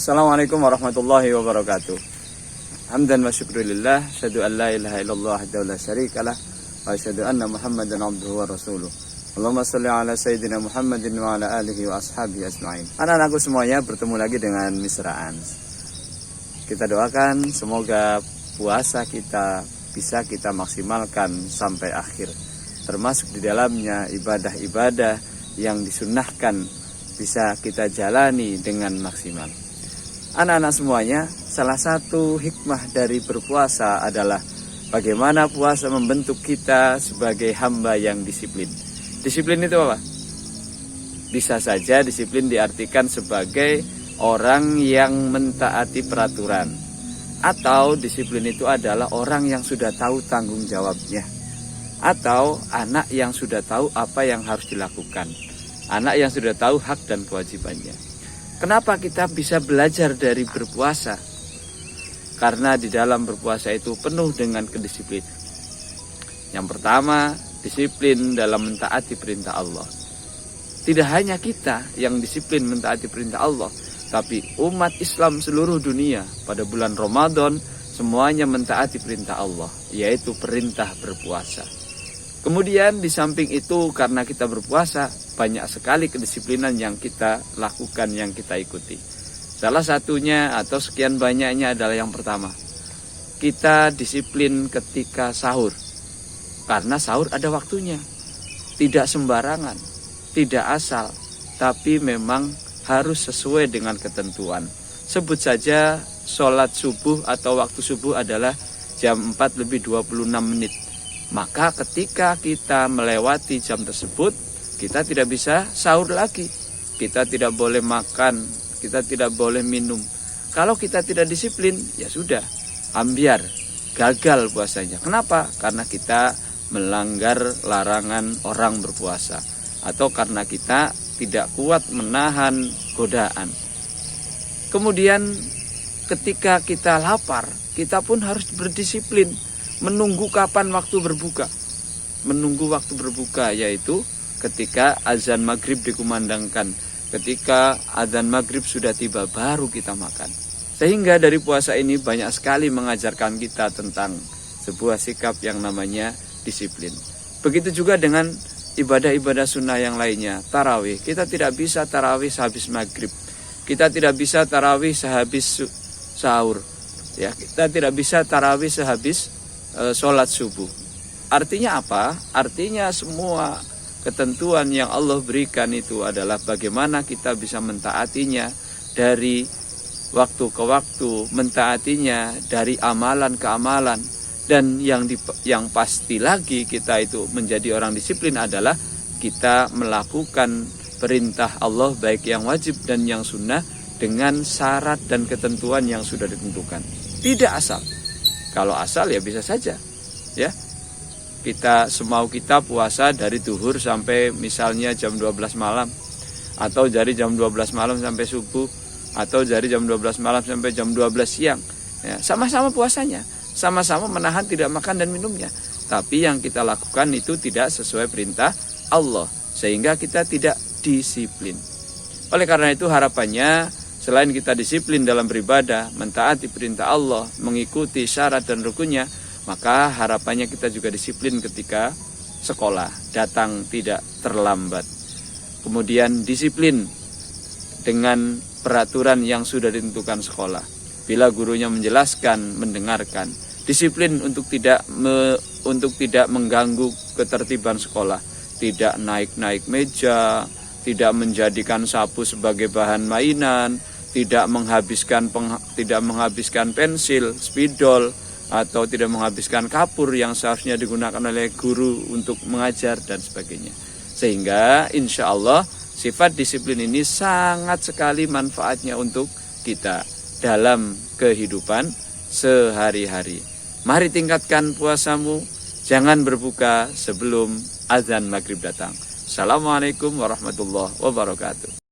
Assalamualaikum warahmatullahi wabarakatuh. Hamdan wa syukurillah, asyhadu an la ilaha illallah wahdahu la syarikalah, wa asyhadu anna Muhammadan abduhu wa rasuluh. Allahumma shalli ala sayyidina Muhammadin wa ala alihi wa ashabihi ajma'in. Anak-anakku semuanya, bertemu lagi dengan Mr. Ans. Kita doakan semoga puasa kita bisa kita maksimalkan sampai akhir, termasuk di dalamnya ibadah-ibadah yang disunnahkan bisa kita jalani dengan maksimal. Anak-anak semuanya, salah satu hikmah dari berpuasa adalah bagaimana puasa membentuk kita sebagai hamba yang disiplin. Disiplin itu apa? Bisa saja disiplin diartikan sebagai orang yang mentaati peraturan, atau disiplin itu adalah orang yang sudah tahu tanggung jawabnya, atau anak yang sudah tahu apa yang harus dilakukan, anak yang sudah tahu hak dan kewajibannya. Kenapa kita bisa belajar dari berpuasa? Karena di dalam berpuasa itu penuh dengan kedisiplinan. Yang pertama, disiplin dalam mentaati perintah Allah. Tidak hanya kita yang disiplin mentaati perintah Allah, tapi umat Islam seluruh dunia pada bulan Ramadan semuanya mentaati perintah Allah, yaitu perintah berpuasa. Kemudian di samping itu, karena kita berpuasa, banyak sekali kedisiplinan yang kita lakukan, yang kita ikuti. Salah satunya atau sekian banyaknya adalah yang pertama, kita disiplin ketika sahur. Karena sahur ada waktunya, tidak sembarangan, tidak asal, tapi memang harus sesuai dengan ketentuan. Sebut saja sholat subuh atau waktu subuh adalah jam 4:26. Maka ketika kita melewati jam tersebut, kita tidak bisa sahur lagi. Kita tidak boleh makan, kita tidak boleh minum. Kalau kita tidak disiplin, ya sudah, ambyar, gagal puasanya. Kenapa? Karena kita melanggar larangan orang berpuasa, atau karena kita tidak kuat menahan godaan. Kemudian ketika kita lapar, kita pun harus berdisiplin. Menunggu kapan waktu berbuka. Menunggu waktu berbuka yaitu ketika azan maghrib dikumandangkan. Ketika azan maghrib sudah tiba baru kita makan. Sehingga dari puasa ini banyak sekali mengajarkan kita tentang sebuah sikap yang namanya disiplin. Begitu juga dengan ibadah-ibadah sunnah yang lainnya. Tarawih, kita tidak bisa tarawih sehabis maghrib. Kita tidak bisa tarawih sehabis sahur. Ya, kita tidak bisa tarawih sehabis sholat subuh. Artinya apa? Artinya semua ketentuan yang Allah berikan itu adalah bagaimana kita bisa mentaatinya dari waktu ke waktu, mentaatinya dari amalan ke amalan. Dan yang pasti lagi kita itu menjadi orang disiplin adalah kita melakukan perintah Allah baik yang wajib dan yang sunnah dengan syarat dan ketentuan yang sudah ditentukan. Tidak asal. Kalau asal ya bisa saja, ya. Kita semau kita puasa dari zuhur sampai misalnya jam 12 malam, atau dari jam 12 malam sampai subuh, atau dari jam 12 malam sampai jam 12 siang. Ya, sama-sama puasanya, sama-sama menahan tidak makan dan minumnya. Tapi yang kita lakukan itu tidak sesuai perintah Allah, sehingga kita tidak disiplin. Oleh karena itu harapannya, selain kita disiplin dalam beribadah, mentaati perintah Allah, mengikuti syarat dan rukunnya, maka harapannya kita juga disiplin ketika sekolah, datang tidak terlambat. Kemudian disiplin dengan peraturan yang sudah ditentukan sekolah. Bila gurunya menjelaskan, mendengarkan. Disiplin untuk tidak mengganggu ketertiban sekolah. Tidak naik-naik meja, tidak menjadikan sapu sebagai bahan mainan, tidak menghabiskan pensil, spidol, atau tidak menghabiskan kapur yang seharusnya digunakan oleh guru untuk mengajar dan sebagainya. Sehingga insya Allah sifat disiplin ini sangat sekali manfaatnya untuk kita dalam kehidupan sehari-hari. Mari tingkatkan puasamu, jangan berbuka sebelum azan maghrib datang. Assalamualaikum warahmatullahi wabarakatuh.